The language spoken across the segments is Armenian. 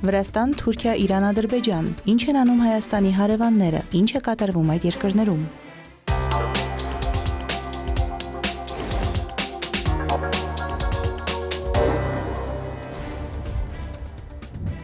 Վրաստան, Թուրքիա, Իրան, Ադրբեջան։ Ինչ են անում Հայաստանի հարևանները, ինչ է կատարվում այդ երկրներում։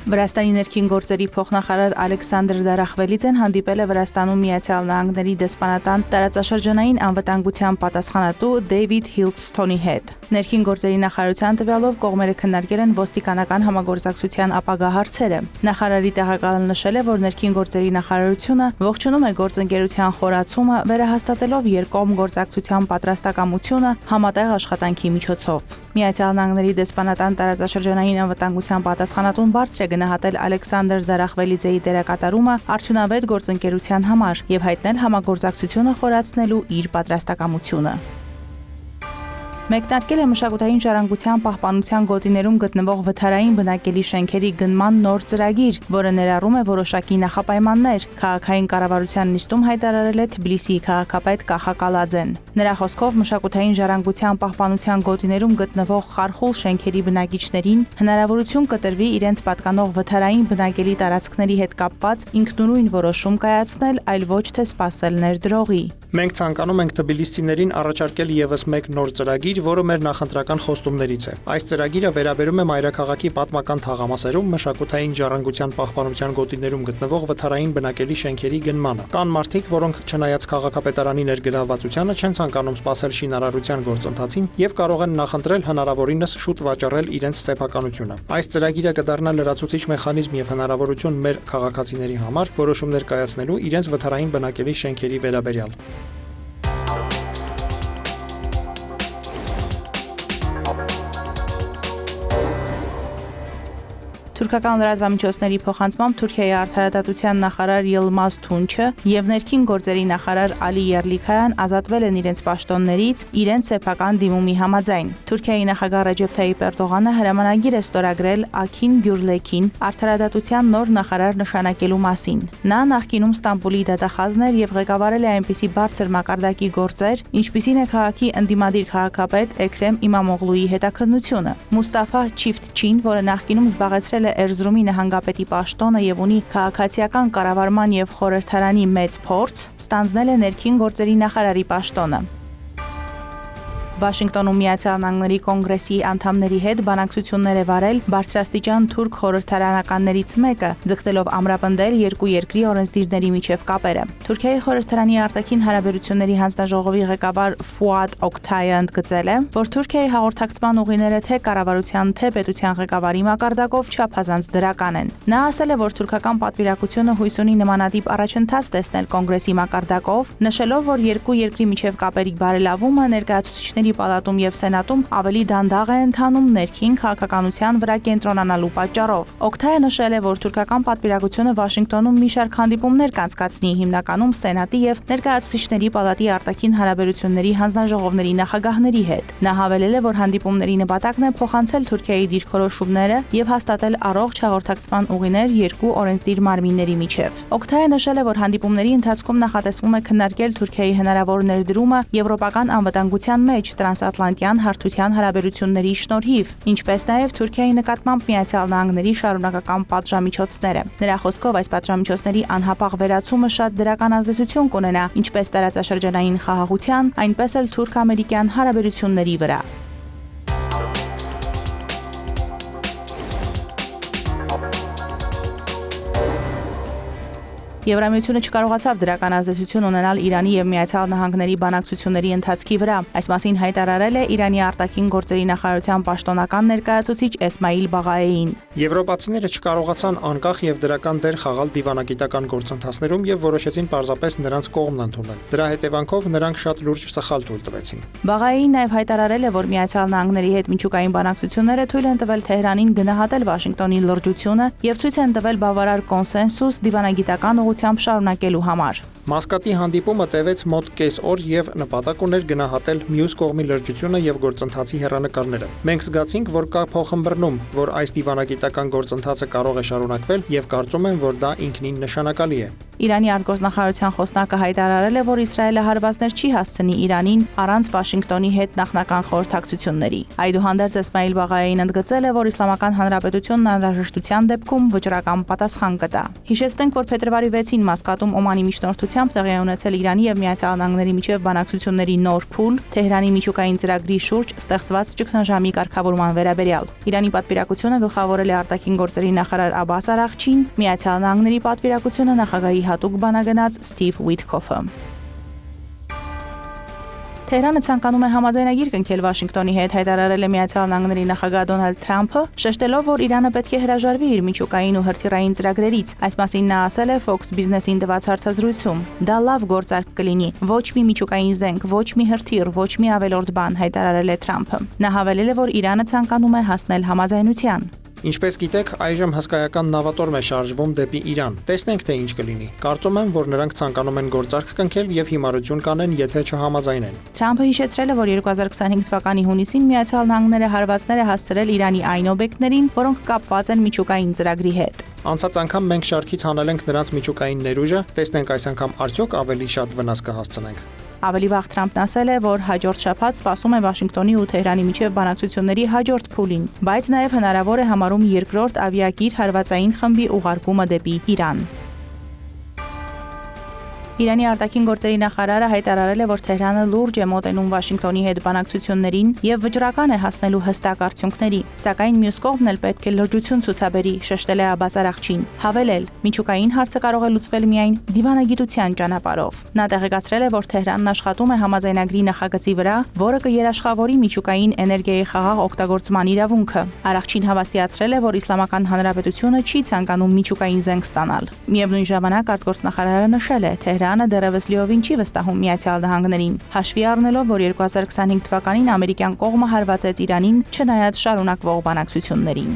Վրաստանի ներքին գործերի փոխնախարար Ալեքսանդր Դարախվելիձեն հանդիպել է Վրաստանում Միացյալ Նահանգների դեսպանատան տարածաշրջանային անվտանգության պատասխանատու Դեյվիդ Հիլդսթոնի հետ։ Ներքին գործերի նախարարության տվյալով կողմերը քննարկել են ոստիկանական համագործակցության ապագա հարցերը։ Նախարարի տեղակալը նշել է, որ ներքին գործերի նախարարությունը ողջունում է գործընկերության խորացումը, վերահաստատելով երկկողմ գործակցության պատրաստակամությունը համատեղ աշխատանքի միջոցով։ Միացյալ Նահանգների դեսպանատան տարածաշրջանային անվտանգության պատասխանատուն բարձր է գնահատել Ալեքսանդր Դարախվելիձեի դերակատարումը արդյունավետ գործընկերության համար եւ հայտնել համագործակցությունը խորացնելու իր պատրաստակամությունը։ Մեկնարկել է մշակութային ժառանգության պահպանության գոտիներում գտնվող վթարային բնակելի շենքերի գնման նոր ծրագիր, որը ներառում է որոշակի նախապայմաններ, քաղաքային կառավարության նիստում հայտարարել է Թբիլիսիի քաղաքապետ Կախա Կալաձեն։ Նրա խոսքով մշակութային ժառանգության պահպանության գոտիներում գտնվող խարխուլ շենքերի բնակիչներին հնարավորություն կտրվի իրենց պատկանող վթարային բնակելի տարածքների հետ կապված ինքնուրույն որոշում կայացնել, այլ ոչ թե սպասել ներդրողի։ Մենք ցանկանում ենք թբիլիսցիներին առաջարկել եւս մեկ նոր ծրագիր, որը մեր նախընտրական խոստումներից է։ Այս ծրագիրը վերաբերում է մայրաքաղաքի պատմական թաղամասերում մշակութային ժառանգության պահպանության գոտիներում գտնվող վթարային բնակելի շենքերի գնմանը։ Կան մարդիկ, որոնք չնայած քաղաքապետարանի ներգրավվածությանը չեն ցանկանում սպասել շինարարության գործընթացին եւ կարող են նախընտրել հնարավորինս շուտ վաճառել իրենց սեփականությունը։ Այս ծրագիրը կդառնա լրացուցիչ մեխանիզմ եւ հնարավորություն մեր քաղաքացիների համար որոշումներ կայացնելու իրենց վթարային բնակելի շենքերի վերաբերյալ։ Թուրքական լրատվամիջոցների փոխանցմամբ Թուրքիայի արդարադատության նախարար Յիլմազ Թունչը եւ ներքին գործերի նախարար Ալի Եռլիքայան ազատվել են իրենց պաշտոններից իրենց սեփական դիմումի համաձայն։ Թուրքիայի նախագահ Ռեջեփ Թայիպ Էրդողանը հրամանագիր է ստորագրել Աքին Գյուրլեքին արդարադատության նոր նախարար նշանակելու մասին։ Նա նախկինում Ստամբուլի դատախազն էր եւ ղեկավարել է այնպիսի բարձր մակարդակի գործեր, ինչպիսին է քաղաքի ընդդիմադիր քաղաքապետ Էքրեմ Իմամօղլուի հետաքննությունը։ Մուստաֆա Չիֆթչին, որը նախկինում զբաղեցրել Էրզրումի նահանգապետի պաշտոնը եւ ունի քաղաքացիական կառավարման եւ խորհրդարանի մեծ փորձ, ստանձնել է ներքին գործերի նախարարի պաշտոնը։ Վաշինգտոնում Միացյալ Նահանգների կոնգրեսի անդամների հետ բանակցություններ է վարել բարձրաստիճան թուրք խորհրդարանականներից մեկը, ձգտելով ամրապնդել երկու երկրի օրենսդիրների միջև կապերը։ Թուրքիայի խորհրդարանի արտաքին հարաբերությունների հանձնաժողովի ղեկավար Ֆուադ Օկթայը ընդգծել է, որ Թուրքիայի հաղորդակցման ուղիները թե կառավարության, թե պետության ղեկավարի մակարդակով չափազանց դրական են։ Նա ասել է, որ թուրքական պատվիրակությունը հույս ունի նմանատիպ առաջընթաց տեսնել կոնգրեսի մակարդակով, նշելով, որ երկու երկրի միջև կապերի բարելավումը ներկայացուցիչների Պալատում եւ Սենատում ավելի դանդաղ է ընթանում ներքին քաղաքականության վրա կենտրոնանալու պատճառով։ Օկթայը նշել է, որ թուրքական պատվիրակությունը Վաշինգտոնում մի շարք հանդիպումներ կանցկացնի հիմնականում Սենատի եւ Ներկայացուցիչների պալատի արտաքին հարաբերությունների հանձնաժողովների նախագահների հետ։ Նա հավելել է, որ հանդիպումների նպատակն է փոխանցել Թուրքիայի դիրքորոշումները եւ հաստատել առողջ հաղորդակցման ուղիներ երկու օրենսդիր մարմինների միջև։ Օկթայը նշել է, որ հանդիպումների ընթացքում նախատեսվում է քննարկել Թուրքիայի հնարավոր ներդրումը եվրոպական անվտանգության մեջ տրանսատլանտյան հարթության հարաբերությունների շնորհիվ, ինչպես նաև Թուրքիայի նկատմամբ Միացյալ Նահանգների շարունակական պատժամիջոցները։ Նրա խոսքով այս պատժամիջոցների անհապաղ վերացումը շատ դրական ազդեցություն կունենա ինչպես տարածաշրջանային խաղաղության, այնպես էլ թուրք-ամերիկյան հարաբերությունների վրա։ Եվրամիությունը չկարողացավ դրական ազդեցություն ունենալ Իրանի եւ Միացյալ Նահանգների բանակցությունների ընթացքի վրա։ Այս մասին հայտարարել է Իրանի արտաքին գործերի նախարարության պաշտոնական ներկայացուցիչ Էսմայիլ Բաղաեին։ Եվրոպացիները չկարողացան անկախ եւ դրական դեր խաղալ դիվանագիտական գործընթացներում եւ որոշեցին պարզապես նրանց կողմն ընդունել։ Դրա հետևանքով նրանք շատ լուրջ սխալ թույլ տվեցին։ Բաղաեին նաեւ հայտարարել է, որ Միացյալ Նահանգների հետ միջուկային բանակցությունները թույլ են տվել Թեհրանին գնահատել Վաշինգտոնի լրջությունը եւ ցույց են տվել բավարար կոնսենսուս դիվանագիտական շարունակելու համար։ Մասկատի հանդիպումը տևեց մոտ կես օր եւ նպատակ ուներ գնահատել մյուս կողմի լրջությունը եւ գործընթացի հեռանկարները։ Մենք զգացինք, որ կա փոխըմբռնում, որ այս դիվանագիտական գործընթացը կարող է շարունակվել եւ կարծում եմ, որ դա ինքնին նշանակալի է։ Իրանի արտգործնախարարության խոսնակը հայտարարել է, որ Իսրայելը հարվածներ չի հասցնի Իրանին առանց Վաշինգտոնի հետ նախնական խորհրդակցությունների։ Այդուհանդերձ Էսմայիլ Բաղային ընդգծել է, որ Իսլամական Հանրապետությունն անհրաժեշտության դեպքում վճռական պատասխան կտա։ Հիշեցնենք, որ փետրվարի 6-ին Մասկատում Օմանի միջնորդությամբ տեղի ունեցել Իրանի եւ Միացյալ Նահանգների միջև բանակցությունների նոր փուլ Թեհրանի միջուկային ծրագրի շուրջ ստեղծված ճգնաժամի կարգավորման վերաբերյալ։ Իրանի պատվիրակությունը գլխավորել է արտաքին գործերի նախարար Աբբաս Արաղչին, Միացյալ Նահանգների պատվիրակությունը նախագահի հատուկ բանագնաց Սթիվ Ուիթքոֆը։ Թեհրանը ցանկանում է համաձայնագիր կնքել Վաշինգտոնի հետ, հայտարարել է Միացյալ Նահանգների նախագահ Դոնալդ Թրամփը, շեշտելով, որ Իրանը պետք է հրաժարվի իր միջուկային ու հրթիռային ծրագրերից։ Այս մասին նա ասել է Fox Business-ին տված հարցազրույցում։ Դա լավ գործարք կլինի, ոչ մի միջուկային զենք, ոչ մի հրթիռ, ոչ մի ավելորդ բան, հայտարարել է Թրամփը։ Նա հավելել է, որ Իրանը ցանկանում է հասնել համաձայնության։ Ինչպես գիտեք, այժմ հսկայական նավատորմ է շարժվում դեպի Իրան։ Տեսնենք, թե ինչ կլինի։ Կարծում եմ, որ նրանք ցանկանում են գործարք կնքել եւ հիմարություն կանեն, եթե չհամաձայնեն։ Թրամփը հիշեցրել է, որ 2025 թվականի հունիսին Միացյալ Նահանգները հարվածներ է հասցրել Իրանի այն օբյեկտներին, որոնք կապված են միջուկային ծրագրի հետ։ Անցած անգամ մենք շարքից հանել ենք նրանց միջուկային ներուժը, տեսնենք այս անգամ արդյոք ավելի շատ վնաս կհասցնենք։ Ավելի վաղ Թրամփն ասել է, որ հաջորդ շաբաթ սպասում է Վաշինգտոնի ու Թեհրանի միջև բանակցությունների հաջորդ փուլին, բայց նաև հնարավոր է համարում երկրորդ ավիակիր հարվածային խմբի ուղարկումը դեպի Իրան։ Իրանի արտաքին գործերի նախարարը հայտարարել է, որ Թեհրանը լուրջ է մոտենում Վաշինգտոնի հետ բանակցություններին եւ վճռական է հասնելու հստակ արդյունքների, սակայն մյուս կողմն էլ պետք է լրջություն ցուցաբերի, շեշտել է Աբբաս Արաղչին, հավելել. միջուկային հարցը կարող է լուծվել միայն դիվանագիտության ճանապարհով։ Նա տեղեկացրել է, որ Թեհրանն աշխատում է համաձայնագրի նախագծի վրա, որը կերաշխավորի միջուկային էներգիայի խաղաղ օգտագործման իրավունքը։ Արաղչին հավաստիացրել է, որ Իսլամական Հանրապետությունը չի ցանկանում միջուկային զենք ստանալ։ Միևնույն ժամանակ արտգործնախարարը նշել է, Իրանը դեռևս լիովին չի վստահում Միացյալ Նահանգներին, հաշվի առնելով, որ 2025 թվականին ամերիկյան կողմը հարվածեց Իրանին, չնայած շարունակվող բանակցություններին։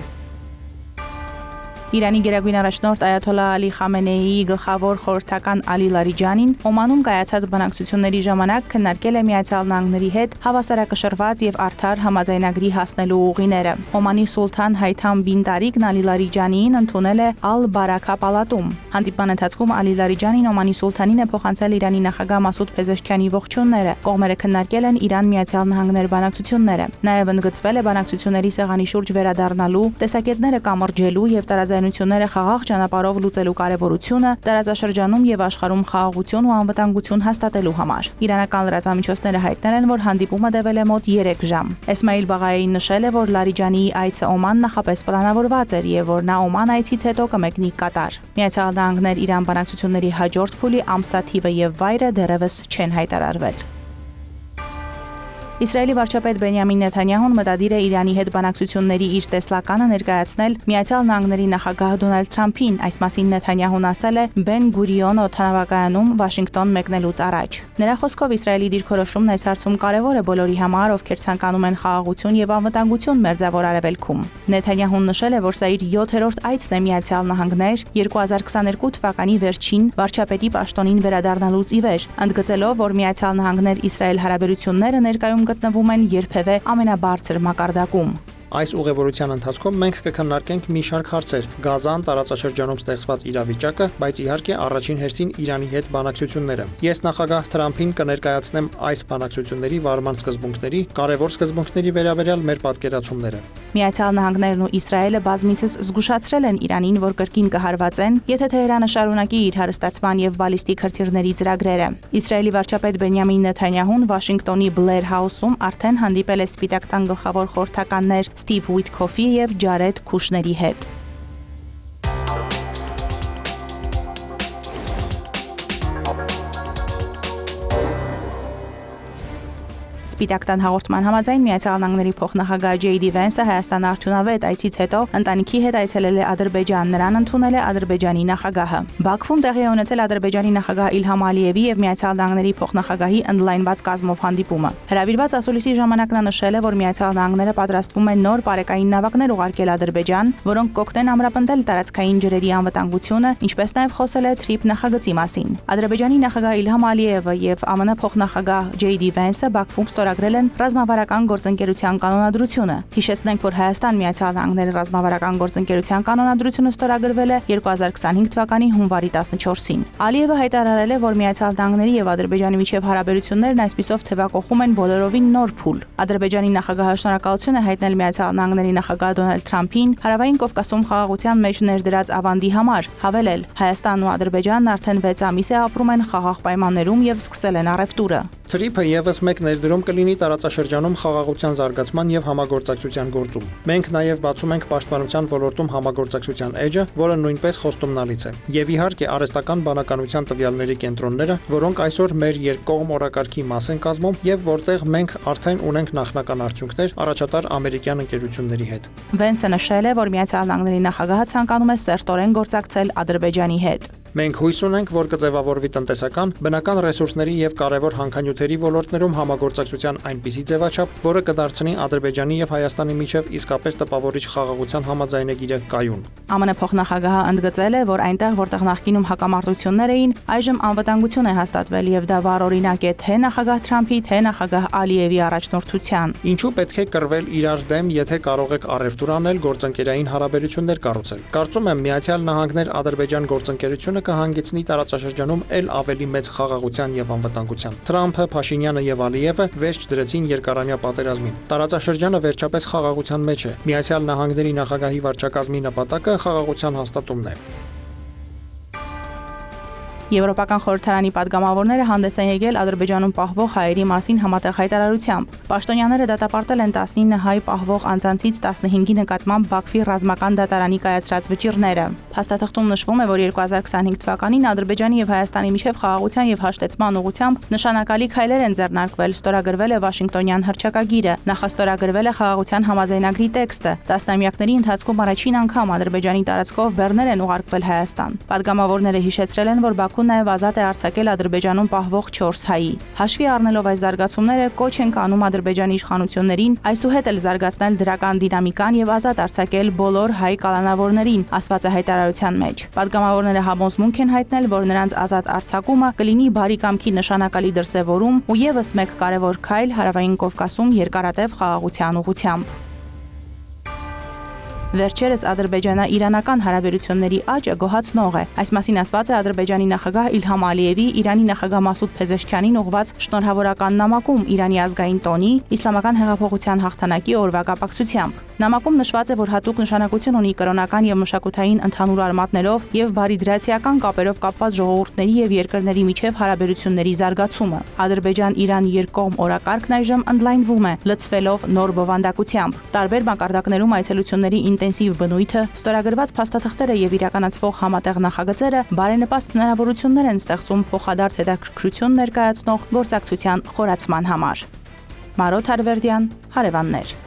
Իրանի գերագույն առաջնորդ Այաթոլլահ Ալի Խամենեիի գլխավոր խորհրդական Ալի Լարիջանին Օմանում կայացած բանակցությունների ժամանակ քննարկել է Միացյալ Նահանգների հետ հավասարակշռված եւ արդար համաձայնագրի հասնելու ուղիները։ Օմանի սուլթան Հայթամ բին Տարիկն Ալի Լարիջանիին ընդունել է Ալ-Բարաքա պալատում։ Հանդիպման ընթացքում Ալի Լարիջանին Օմանի սուլթանին է փոխանցել Իրանի նախագահ Մասուդ Փեզեշքյանի ողջույնները։ Կողմերը քննարկել են Իրան-Միացյալ Նահանգներ բանակցությունները։ Նաեւ ընդգծվել է բանակցությունների սեղանի շուրջ վերադառնալու, տեսակետները կամրջելու եւ տարաձայնությունները խաղաղ ճանապարհով լուծելու կարևորությունը տարածաշրջանում եւ աշխարհում խաղաղություն ու անվտանգություն հաստատելու համար։ Իրանական լրատվամիջոցները հայտնել են, որ հանդիպումը տևել է մոտ 3 ժամ։ Էսմայիլ Բաղային նշել է, որ Լարիջանիի այցը Օման նախապես պլանավորված էր եւ որ նա Օման այցից հետո կմեկնի Կատար։ Միացյալ Նահանգներ Իրան բանակցությունների հաջորդ փուլի ամսաթիվը եւ վայրը դեռևս չեն հայտարարվել։ Իսրայելի վարչապետ Բենյամին Նեթանյահուն մտադիր է Իրանի հետ բանակցությունների իր տեսլականը ներկայացնել Միացյալ Նահանգների նախագահ Դոնալդ Թրամփին, այս մասին Նեթանյահուն ասել է Բեն Գուրիոն օդանավակայանում Վաշինգտոն մեկնելուց առաջ։ Նրա խոսքով Իսրայելի դիրքորոշումն այս հարցում կարևոր է բոլորի համար, ովքեր ցանկանում են խաղաղություն եւ անվտանգություն Մերձավոր Արևելքում։ Նեթանյահուն նշել է, որ սա իր 7-րդ այցն է Միացյալ Նահանգներ 2022 թվականի վերջին վարչապետի պաշտոնին վերադառնալուց ի վեր, ընդգծելով, որ Միացյալ Նահանգներ Իսրայել հարաբերությունները ներկայում գտնվում են երբևէ ամենաբարձր մակարդակում։ Այս ուղևորության ընթացքում մենք կքննարկենք մի շարք հարցեր՝ Գազան, տարածաշրջանում ստեղծված իրավիճակը, բայց իհարկե առաջին հերթին Իրանի հետ բանակցությունները։ Ես նախագահ Թրամփին կներկայացնեմ այս բանակցությունների վարման սկզբունքների, կարևոր սկզբունքների վերաբերյալ մեր պատկերացումները։ Միացյալ Նահանգներն ու Իսրայելը բազմիցս զգուշացրել են Իրանին, որ կրկին կհարվածեն, եթե Թեհրանը շարունակի իր հարստացման եւ բալիստիկ հրթիռների ծրագրերը։ Իսրայելի վարչապետ Բենյամին Նեթանյահուն Վաշինգտոնի Բլեր Հաուսում արդեն հանդիպել է Սպիտակ տան գլխավոր խորհրդականներ Սթիվ Ուիթքոֆի եւ Ջարեդ Քուշների հետ։ Սպիտակ տան հաղորդման համաձայն Միացյալ Նահանգների փոխնախագահ Ջեյդի Վենսը Հայաստան արդյունավետ այցից հետո ընտանիքի հետ այցելել է Ադրբեջան, նրան ընդունել է Ադրբեջանի նախագահը։ Բաքվում տեղի է ունեցել Ադրբեջանի նախագահ Իլհամ Ալիևի եւ Միացյալ Նահանգների փոխնախագահի ընդլայնված կազմով հանդիպումը։ Հրավիրված ասուլիսի ժամանակ նա նշել է, որ Միացյալ Նահանգները պատրաստվում են նոր պարեկային նավակներ ուղարկել Ադրբեջան, որոնք կօգնեն ամրապնդել տարածքային ջրերի անվտանգությունը, ինչպես նաեւ խոսել է TRIP նախագծի մասին։ Ադրբեջանի նախագահ Իլհամ Ալիևը եւ ԱՄՆ փոխնախագահ Ջեյդի Վենսը Բաքվում ստորագրել են ռազմավարական գործընկերության կանոնադրությունը։ Հիշեցնենք, որ Հայաստան-Միացյալ Նահանգների ռազմավարական գործընկերության կանոնադրությունը ստորագրվել է 2025 թվականի հունվարի 14-ին։ Ալիևը հայտարարել է, որ Միացյալ Նահանգների եւ Ադրբեջանի միջև հարաբերություններն այսպիսով թևակողում են բոլորովին նոր փուլ։ Ադրբեջանի նախագահը շնորհակալություն է հայտնել Միացյալ Նահանգների նախագահ Դոնալդ Թրամփին Հարավային Կովկասում խաղաղության մեջ ներդրած ավանդի համար, հավելել. Հայաստանն ու Ադրբեջանն արդեն 6 ամիս է ապրում են խաղաղ պայմաններում եւ սկսել են առևտուրը։ Թրիփը եւս մեկ ներդրում կլինի տարածաշրջանում խաղաղության զարգացման եւ համագործակցության գործում։ Մենք նաեւ բացում ենք պաշտպանության ոլորտում համագործակցության էջը, որը նույնպես խոստումնալից է։ Եվ իհարկե արհեստական բանականության տվյալների կենտրոնները, որոնք այսօր մեր երկկողմ օրակարգի մաս են կազմում եւ որտեղ մենք արդեն ունենք նախնական արդյունքներ առաջատար ամերիկյան ընկերությունների հետ։ Վենսը նշել է, որ Միացյալ Նահանգների նախագահը ցանկանում է սերտորեն գործակցել Ադրբեջանի հետ։ Մենք հույս ունենք, որ կձևավորվի տնտեսական, բնական ռեսուրսների եւ կարևոր հանքանյութերի ոլորտներում համագործակցության այնպիսի ձևաչափ, որը կդարձնի Ադրբեջանի եւ Հայաստանի միջև իսկապես տպավորիչ խաղաղության համաձայնագիրը կայուն։ ԱՄՆ փոխնախագահը ընդգծել է, որ այնտեղ, որտեղ նախկինում հակամարտություններ էին, այժմ անվտանգություն է հաստատվել եւ դա վառօրինակ է թե նախագահ Թրամփի, թե նախագահ Ալիևի առաջնորդության։ Ինչու պետք է կռվել իրար դեմ, եթե կարող եք առևտուր անել, գործընկերային հարաբերություններ կառուցել։ Կարծում եմ Միացյալ Նահանգներ Ադրբեջան գործընկերությունը կհանգեցնի տարածաշրջանում ել ավելի մեծ խաղաղության եւ անվտանգության։ Թրամփը, Փաշինյանը եւ Ալիևը վերջ դրեցին երկարամյա պատերազմին։ Տարածաշրջանը վերջապես խաղաղության մեջ է։ Միացյալ Նահանգների նախագահի վարչակազմի նպատակը խաղաղության հաստատումն է։ Եվրոպական խորհրդարանի падգամավորները հանդես են եկել Ադրբեջանում պահվող հայերի մասին համատեղ հայտարարությամբ։ Պաշտոնյաները դատապարտել են 19 հայ պահվող անձանցից 15-ի նկատմամբ Բաքվի ռազմական դատարանի կայացրած վճիռները։ Փաստաթղթում նշվում է, որ 2025 թվականին Ադրբեջանի եւ Հայաստանի միջև խաղաղության եւ հաշտեցման ուղղությամբ նշանակալի քայլեր են ձեռնարկվել, ստորագրվել է Վաշինգտոնյան հռչակագիրը, նախաստորագրվել է խաղաղության համաձայնագրի տեքստը։ Տասնամյակների ընթացքում առաջին անգամ Ադրբեջանի տարածքով բեռներ են ուղարկվել Հայաստան։ Падգամավորները հիշեցրել են, որ Բաքուն նաև ազատ է արձակել Ադրբեջանում պահվող 4 հայի։ Հաշվի առնելով այս զարգացումները, կոչ են կանում Ադրբեջանի իշխանություններին այսուհետ էլ զարգացնել դրական դինամիկան եւ ազատ արձակել բոլոր հայ կալանավորներին, ասված է հայտարարության մեջ։ Падգամավորները համոզմունք են հայտնել, որ նրանց ազատ արձակումը կլինի բարի կամքի նշանակալի դրսևորում ու եւս մեկ կարևոր քայլ Հարավային Կովկասում երկարատև խաղաղության ուղղությամբ։ Վերջերս Ադրբեջանա-իրանական հարաբերությունների աճը գոհացնող է։ Այս մասին ասված է Ադրբեջանի նախագահ Իլհամ Ալիևի Իրանի նախագահ Մասուդ Փեզեշքյանին ուղղված շնորհավորական նամակում Իրանի ազգային տոնի Իսլամական հեղափոխության հաղթանակի օրվա կապակցությամբ։ Նամակում նշված է, որ հատուկ նշանակություն ունի կրոնական եւ մշակութային ընդհանուր արմատներով եւ բարիդրացիական կապերով կապված ժողովուրդների եւ երկրների միջև հարաբերությունների զարգացումը։ Ադրբեջան-Իրան երկկողմ օրակարգն այժմ ընդլայնվում է, լցվելով նոր բովանդակությամբ։ Տարբեր մակարդակներում այցելությունների ինտենսիվ բնույթը, ստորագրված փաստաթղթերը եւ իրականացվող համատեղ նախագծերը բարենպաստ հնարավորություններ են ստեղծում փոխադարձ հետաքրքրություն ներկայացնող գործակցության խորացման համար։ Մարոթ Արվերդյան, Հարևաններ։